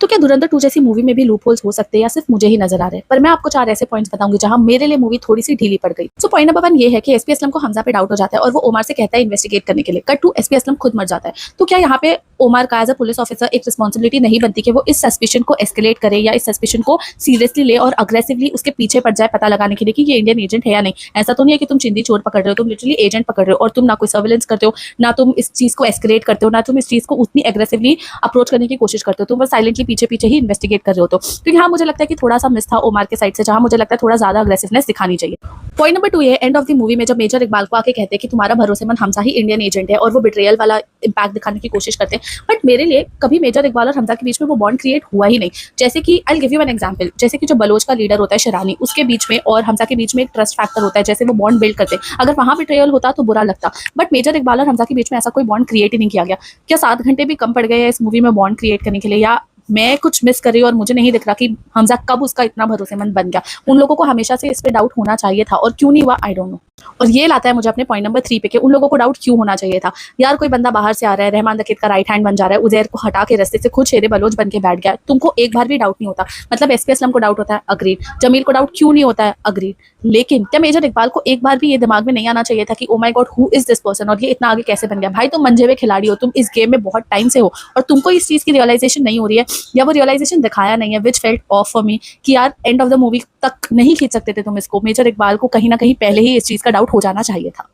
तो क्या धुरंधर 2 जैसी मूवी में भी लूप होल्स हो सकते हैं या सिर्फ मुझे ही नजर आ रहे हैं? पर मैं आपको 4 ऐसे पॉइंट्स बताऊंगी जहां मेरे लिए मूवी थोड़ी-सी ढीली पड़ गई। सो पॉइंट नंबर 1 ये है कि एसपी असलम को हमजा पे डाउट हो जाता है और वो ओमर से कहता है इन्वेस्टिगेट करने के लिए। कट टू एसपी असलम खुद मर जाता है। तो क्या यहाँ पे ओमर का एज अ पुलिस ऑफिसर एक रिस्पॉन्सिबिलिटी नहीं बनती कि वो इस सस्पिशन को एस्केलेट करे या इस सस्पिशन को सीरियसली ले और अग्रेसिवली उसके पीछे पड़ जाए पता लगाने के लिए कि ये इंडियन एजेंट है या नहीं? ऐसा तो नहीं है कि तुम चिंदी चोर पकड़ रहे हो, तुम लिटरली एजेंट पकड़ रहे हो और तुम ना कोई सर्विलेंस करते हो, ना तुम इस चीज को एस्केलेट करते हो, ना तुम इस चीज को उतनी एग्रेसिवली अप्रोच करने की कोशिश करते हो। तुम बस साइलेंटली पीछे पीछे ही इन्वेस्टिगेट कर रहे हो। तो यहाँ मुझे लगता है कि थोड़ा सा मिस था ओमर के साइड से, जहां मुझे लगता है थोड़ा ज्यादा अग्रेसिवनेस दिखानी चाहिए। पॉइंट नंबर 2 ये एंड ऑफ द मूवी में जब मेजर इकबाल को आके कहते हैं कि तुम्हारा भरोसेमंद हमजा ही इंडियन एजेंट है और वो बिट्रेयल वाला इम्पैक्ट दिखाने की कोशिश करते हैं। बट मेरे लिए कभी मेजर इकबाल और हमजा के बीच में वो बॉन्ड क्रिएट हुआ ही नहीं। जैसे कि I give you an example, जैसे कि जो बलोच का लीडर होता है शरानी, उसके बीच में और हमजा के बीच में एक ट्रस्ट फैक्टर होता है, जैसे वो बॉन्ड बिल्ड करते हैं। अगर वहां बिट्रेयल होता तो बुरा लगता, बट मेजर इकबाल और हमजा के बीच में ऐसा कोई बॉन्ड क्रिएट ही नहीं किया गया। क्या 7 घंटे भी कम पड़ गए हैं इस मूवी में बॉन्ड क्रिएट करने के लिए, या मैं कुछ मिस कर रही हूँ और मुझे नहीं दिख रहा कि हमजा कब उसका इतना भरोसेमंद बन गया? उन लोगों को हमेशा से इस पे डाउट होना चाहिए था और क्यों नहीं हुआ आई डोंट नो। और ये लाता है मुझे अपने पॉइंट नंबर 3 पे कि उन लोगों को डाउट क्यों होना चाहिए था। यार कोई बंदा बाहर से आ रहा है, रहमान दकीत का राइट हैंड बन जा रहा है, उजैर को हटा के रास्ते से खुद शेरे बलोच बन के बैठ गया, तुमको एक बार भी डाउट नहीं होता? मतलब एसपी असलम को डाउट होता है, अग्रीड। जमील को डाउट क्यों नहीं होता है, अग्रीड। लेकिन क्या मेजर इकबाल को एक बार भी ये दिमाग में नहीं आना चाहिए था कि oh my God who is this person और ये इतना आगे कैसे बन गया? भाई तुम मंजे हुए खिलाड़ी हो, तुम इस गेम में बहुत टाइम से हो और तुमको इस चीज की रियलाइजेशन नहीं हो रही है, या वो रियलाइजेशन दिखाया नहीं है, विच फेल्ट ऑफ फॉर मी कि यार एंड ऑफ द मूवी तक नहीं खींच सकते थे तुम इसको। मेजर इकबाल को कहीं ना कहीं पहले ही इस चीज का डाउट हो जाना चाहिए था।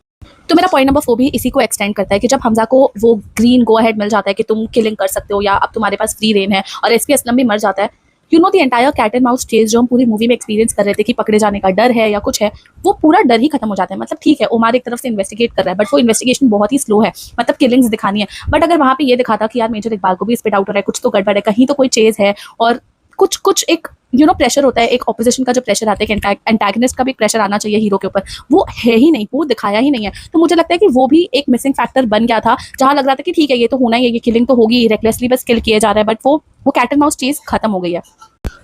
तो मेरा पॉइंट नंबर 4 भी इसी को एक्सटेंड करता है कि जब हमजा को वो ग्रीन गो अहेड मिल जाता है कि तुम किलिंग कर सकते हो या अब तुम्हारे पास फ्री रेन है, और एसपी असलम भी मर जाता है, you know the entire cat and mouse chase जो हम पूरी मूवी में एक्सपीरियंस कर रहे थे कि पकड़े जाने का डर है या कुछ है, वो पूरा डर ही खत्म हो जाता है। मतलब ठीक है ओमर एक तरफ से इन्वेस्टिगेट कर रहा है बट वो इन्वेस्टिगेशन बहुत ही स्लो है, मतलब किलिंग्स दिखानी है। बट अगर वहां पे ये दिखाता कि यार मेजर इकबाल को भी इस पे डाउट हो रहा है, कुछ तो गड़बड़ है, कहीं तो कोई चेज है, और कुछ कुछ एक प्रेशर होता है, एक ऑपोजिशन का जो प्रेशर आता है, एंटागनिस्ट का भी प्रेशर आना चाहिए हीरो के ऊपर, वो है ही नहीं, वो दिखाया ही नहीं है। तो मुझे लगता है कि वो भी एक मिसिंग फैक्टर बन गया था, जहां लग रहा था कि ठीक है ये तो होना ही है, ये किलिंग तो होगी, रेकलेसली बस किल किया जा रहा है, बट वो कैट एंड माउस चीज खत्म हो गई है।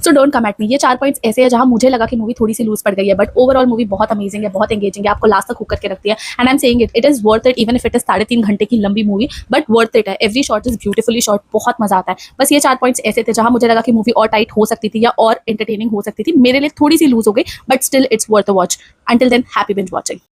So don't come at me. ये 4 पॉइंट्स ऐसे हैं जहां मुझे लगा कि मूवी थोड़ी सी लूज पड़ गई है, बट ओवरऑल मूवी बहुत अमेजिंग है, बहुत एंगेजिंग है, आपको लास्ट तक हुक करके रखती है। And I am saying it is worth it, even if it is 3.5 घंटे की लंबी मूवी, बट वर्थ इट है। Every shot is beautifully shot, बहुत मजा आता है। बस ये 4 पॉइंट्स ऐसे थे जहां मुझे लगा कि मूवी और टाइट हो सकती थी या और एंटरटेनिंग हो सकती थी। मेरे लिए थोड़ी सी लूज हो गई, but still it's worth a watch. Until than happy binge watching.